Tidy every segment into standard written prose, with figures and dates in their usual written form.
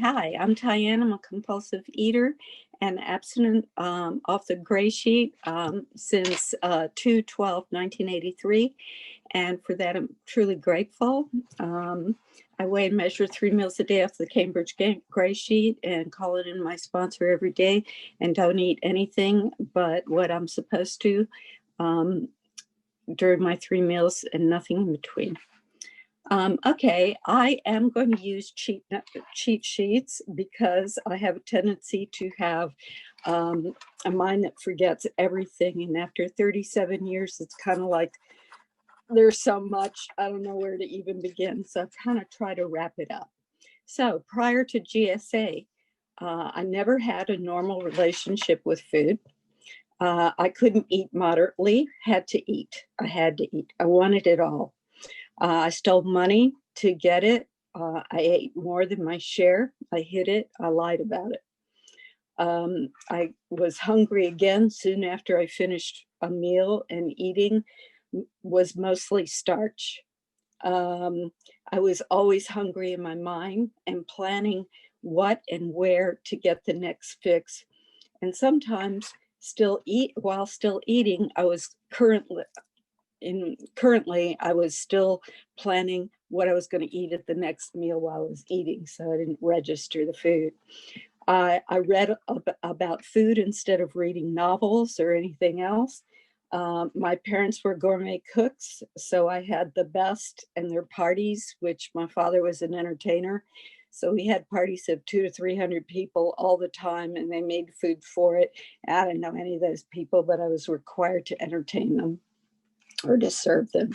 Hi, I'm Tyann. I'm a compulsive eater and abstinent off the gray sheet since 2/12/1983. And for that, I'm truly grateful. I weigh and measure 3 meals a day off the Cambridge Gray Sheet and call it in my sponsor every day and don't eat anything but what I'm supposed to during my 3 meals and nothing in between. Okay, I am going to use cheat sheets because I have a tendency to have a mind that forgets everything. And after 37 years, it's kind of like there's so much, I don't know where to even begin. So I kind of try to wrap it up. So prior to GSA, I never had a normal relationship with food. I couldn't eat moderately, had to eat. I had to eat. I wanted it all. I stole money to get it. I ate more than my share. I hid it. I lied about it. I was hungry again soon after I finished a meal, and eating was mostly starch. I was always hungry in my mind and planning what and where to get the next fix. And sometimes while still eating, currently I was still planning what I was going to eat at the next meal while I was eating, so I didn't register the food. I read about food instead of reading novels or anything else. My parents were gourmet cooks, so I had the best in their parties, which my father was an entertainer. So we had parties of 200 to 300 people all the time, and they made food for it. I didn't know any of those people, but I was required to entertain them or to serve them.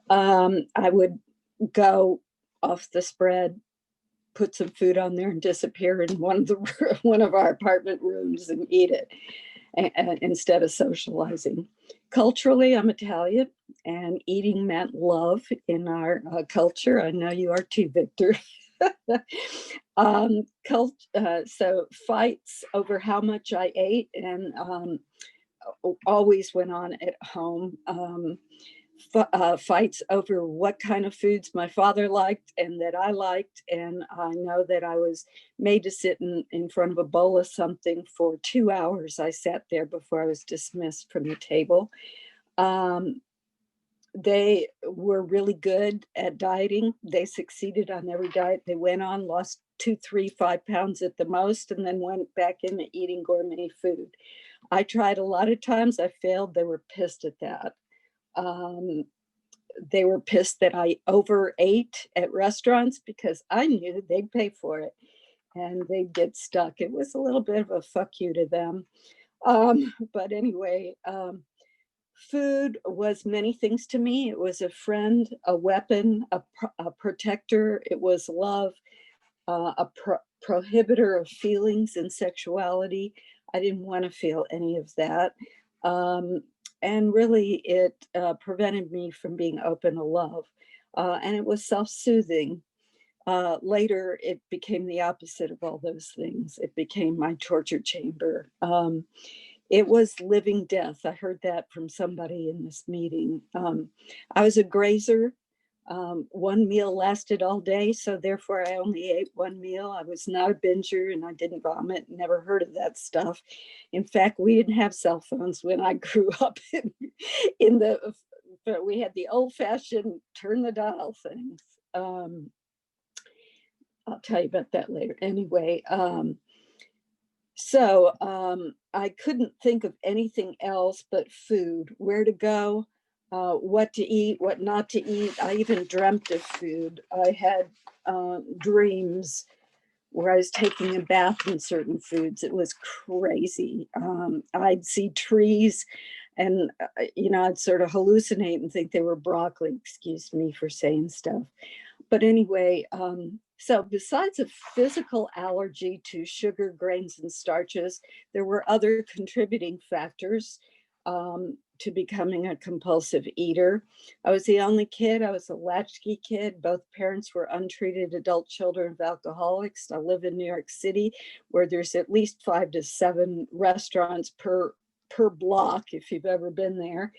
I would go off the spread, put some food on there, and disappear in one of our apartment rooms and eat it instead of socializing. Culturally, I'm Italian, and eating meant love in our culture. I know you are too, Victor. So fights over how much I ate and always went on at home. Fights over what kind of foods my father liked and that I liked. And I know that I was made to sit in front of a bowl of something for 2 hours. I sat there before I was dismissed from the table. They were really good at dieting. They succeeded on every diet they went on, lost 2, 3, 5 pounds at the most, and then went back into eating gourmet food. I tried a lot of times. I failed. They were pissed at that. They were pissed that I overate at restaurants because I knew they'd pay for it and they'd get stuck. It was a little bit of a fuck you to them. But anyway, food was many things to me. It was a friend, a weapon, a protector. It was love, a prohibitor of feelings and sexuality. I didn't want to feel any of that. And really, it prevented me from being open to love. And it was self-soothing. Later, it became the opposite of all those things. It became my torture chamber. It was living death. I heard that from somebody in this meeting. I was a grazer. One meal lasted all day, so therefore I only ate one meal. I was not a binger and I didn't vomit, never heard of that stuff. In fact, we didn't have cell phones when I grew up but we had the old-fashioned turn the dial things. I'll tell you about that later. Anyway, so I couldn't think of anything else but food, where to go, what to eat, what not to eat. I even dreamt of food. I had dreams where I was taking a bath in certain foods. It was crazy. I'd see trees and, I'd sort of hallucinate and think they were broccoli. Excuse me for saying stuff. But anyway, so besides a physical allergy to sugar, grains, and starches, there were other contributing factors to becoming a compulsive eater. I was the only kid. I was a latchkey kid. Both parents were untreated adult children of alcoholics. I live in New York City, where there's at least 5 to 7 restaurants per block, if you've ever been there.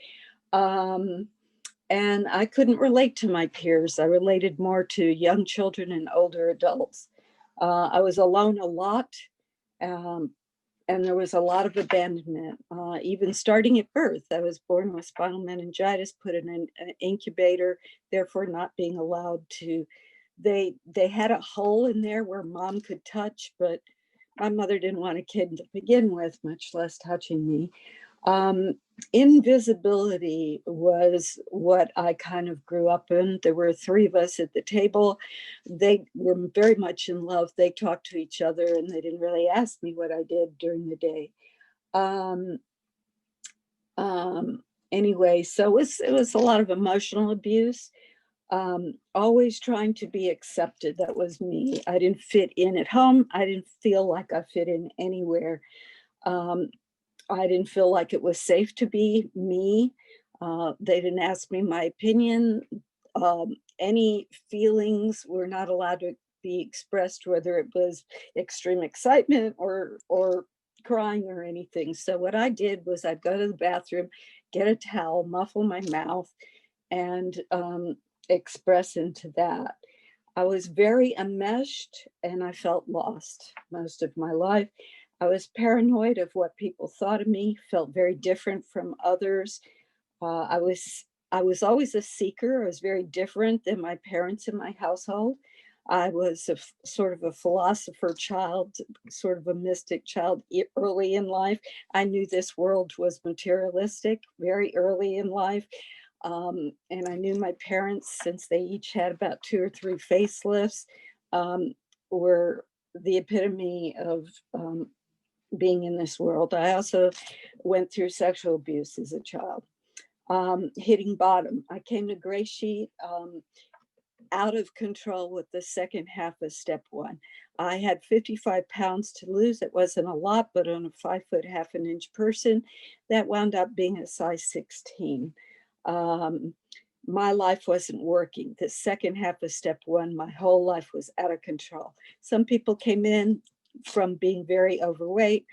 And I couldn't relate to my peers. I related more to young children and older adults. I was alone a lot. Um, and there was a lot of abandonment, even starting at birth. I was born with spinal meningitis, put in an incubator, therefore not being allowed to. They had a hole in there where mom could touch, but my mother didn't want a kid to begin with, much less touching me. Um, Invisibility was what I kind of grew up in. There were three of us at the table. They were very much in love. They talked to each other and they didn't really ask me what I did during the day. Um, anyway, so it was a lot of emotional abuse. Always trying to be accepted. That was me. I didn't fit in at home. I didn't feel like I fit in anywhere. Um, I didn't feel like it was safe to be me. They didn't ask me my opinion. Any feelings were not allowed to be expressed, whether it was extreme excitement or crying or anything. So what I did was I'd go to the bathroom, get a towel, muffle my mouth, and express into that. I was very enmeshed and I felt lost most of my life. I was paranoid of what people thought of me, felt very different from others. I was always a seeker. I was very different than my parents in my household. I was sort of a philosopher child, sort of a mystic child early in life. I knew this world was materialistic very early in life. And I knew my parents, since they each had about 2 or 3 facelifts, um, were the epitome of being in this world. I also went through sexual abuse as a child. Hitting bottom. I came to Gray Sheet out of control with the second half of step 1. I had 55 pounds to lose. It wasn't a lot, but on a 5 foot, half an inch person, that wound up being a size 16. My life wasn't working. The second half of step 1, my whole life was out of control. Some people came in from being very overweight.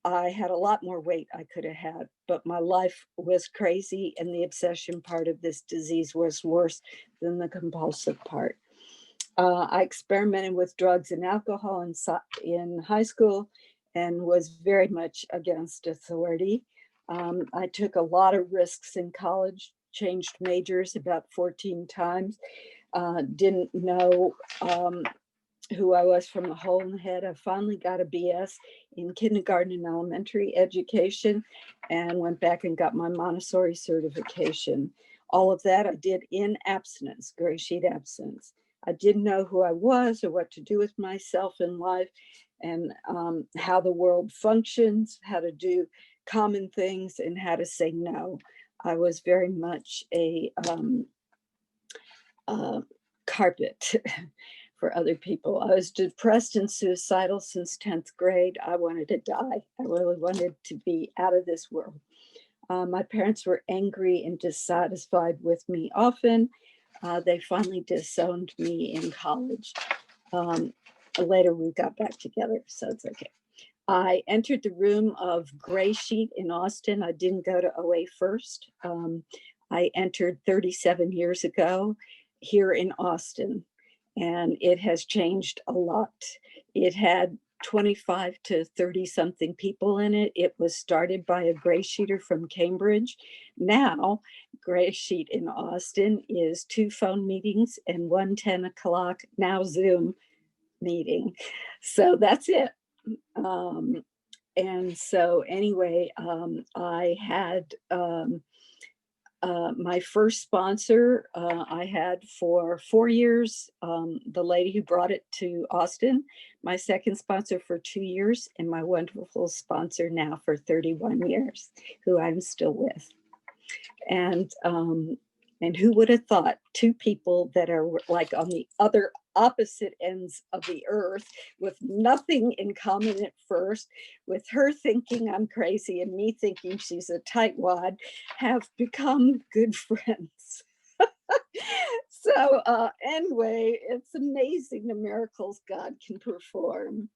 I had a lot more weight I could have had, but my life was crazy, and the obsession part of this disease was worse than the compulsive part. I experimented with drugs and alcohol in high school and was very much against authority. I took a lot of risks in college, changed majors about 14 times, didn't know who I was from the hole in the head. I finally got a BS in kindergarten and elementary education and went back and got my Montessori certification. All of that I did in abstinence, gray sheet abstinence. I didn't know who I was or what to do with myself in life, and how the world functions, how to do common things, and how to say no. I was very much a carpet for other people. I was depressed and suicidal since 10th grade. I wanted to die. I really wanted to be out of this world. My parents were angry and dissatisfied with me often. They finally disowned me in college. Later, we got back together, so it's okay. I entered the room of Gray Sheet in Austin. I didn't go to OA first. I entered 37 years ago here in Austin, and it has changed a lot. It had 25 to 30 something people in it. It was started by a Gray Sheeter from Cambridge. Now, Gray Sheet in Austin is 2 phone meetings and 1 10 o'clock now Zoom meeting. So that's it. And so anyway, I had my first sponsor I had for 4 years, the lady who brought it to Austin, my second sponsor for 2 years, and my wonderful sponsor now for 31 years, who I'm still with. And who would have thought 2 people that are like on the other opposite ends of the earth with nothing in common at first, with her thinking I'm crazy and me thinking she's a tightwad, have become good friends. So anyway, it's amazing the miracles God can perform.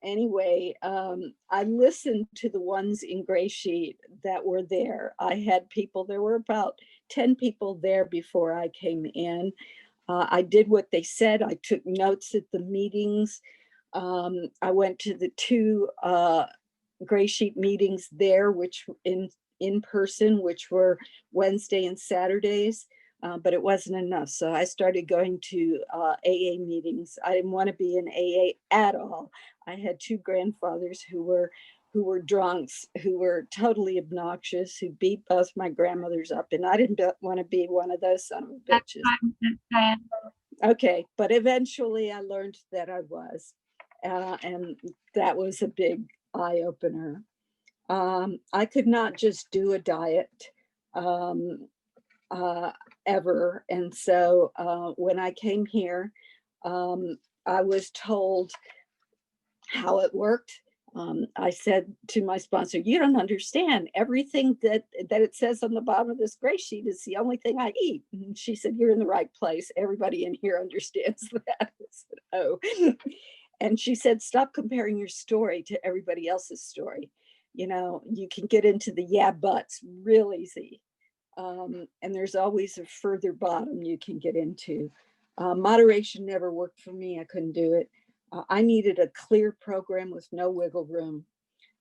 Anyway, I listened to the ones in Gray Sheet that were there. I had people, there were about 10 people there before I came in. I did what they said. I took notes at the meetings. I went to the 2 Gray Sheet meetings there, which in person, which were Wednesday and Saturdays, but it wasn't enough. So I started going to AA meetings. I didn't want to be in AA at all. I had 2 grandfathers who were drunks, who were totally obnoxious, who beat both my grandmothers up, and I didn't want to be one of those son of a bitches. Okay, but eventually I learned that I was, and that was a big eye opener. I could not just do a diet ever. And so when I came here, I was told how it worked. I said to my sponsor, you don't understand. Everything that it says on the bottom of this gray sheet is the only thing I eat. And she said, you're in the right place. Everybody in here understands that. I said, oh. And she said, stop comparing your story to everybody else's story. You know, you can get into the yeah buts real easy. And there's always a further bottom you can get into. Moderation never worked for me. I couldn't do it. I needed a clear program with no wiggle room.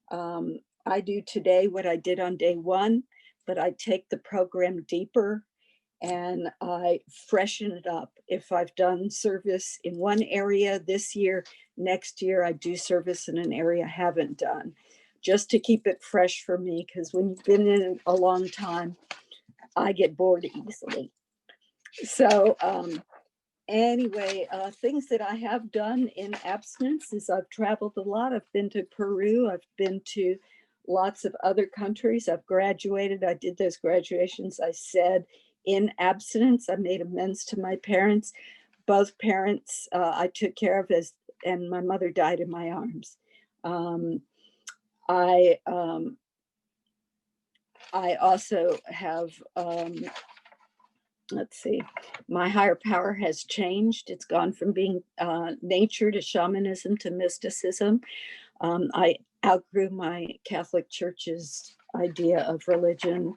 I do today what I did on day 1, but I take the program deeper and I freshen it up. If I've done service in one area this year, next year I do service in an area I haven't done, just to keep it fresh for me, because when you've been in it a long time, I get bored easily. So anyway, things that I have done in abstinence is I've traveled a lot. I've been to Peru. I've been to lots of other countries. I've graduated. I did those graduations, I said, in abstinence. I made amends to my parents. Both parents I took care of, and my mother died in my arms. I also have, let's see, my higher power has changed. It's gone from being nature to shamanism to mysticism. I outgrew my Catholic Church's idea of religion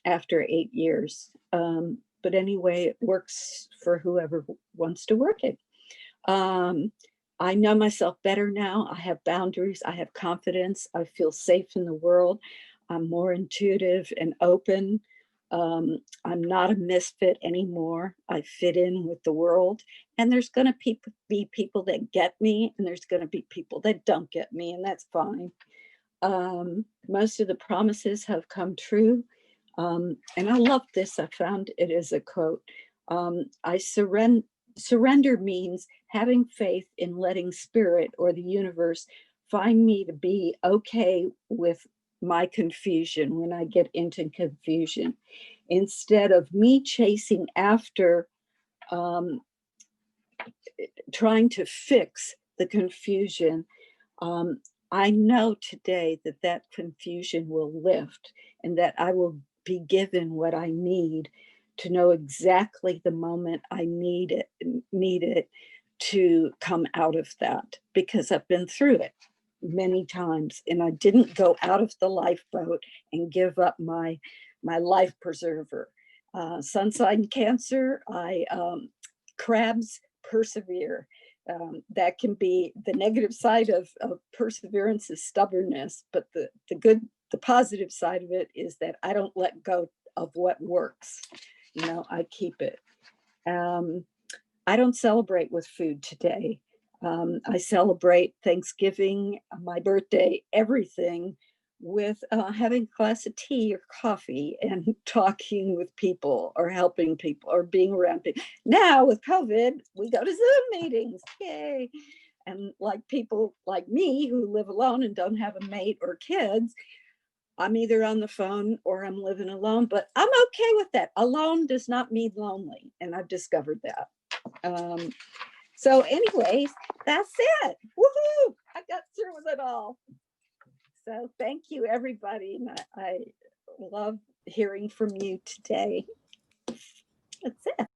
after 8 years. But anyway, it works for whoever wants to work it. I know myself better now. I have boundaries. I have confidence. I feel safe in the world. I'm more intuitive and open. I'm not a misfit anymore. I fit in with the world. And there's going to be people that get me, and there's going to be people that don't get me, and that's fine. Most of the promises have come true. And I love this. I found it as a quote. Surrender means having faith in letting spirit or the universe find me to be okay with my confusion when I get into confusion, instead of me chasing after trying to fix the confusion. I know today that that confusion will lift, and that I will be given what I need to know exactly the moment I need it to come out of that, because I've been through it many times, and I didn't go out of the lifeboat and give up my life preserver. Sun sign Cancer, crabs persevere. That can be the negative side of perseverance is stubbornness, but the positive side of it is that I don't let go of what works. You know, I keep it. I don't celebrate with food today. I celebrate Thanksgiving, my birthday, everything with having a glass of tea or coffee and talking with people or helping people or being around people. Now with COVID, we go to Zoom meetings, yay. And like people like me who live alone and don't have a mate or kids, I'm either on the phone or I'm living alone, but I'm okay with that. Alone does not mean lonely, and I've discovered that. So anyways, that's it. Woohoo! I got through with it all. So thank you, everybody. And I love hearing from you today. That's it.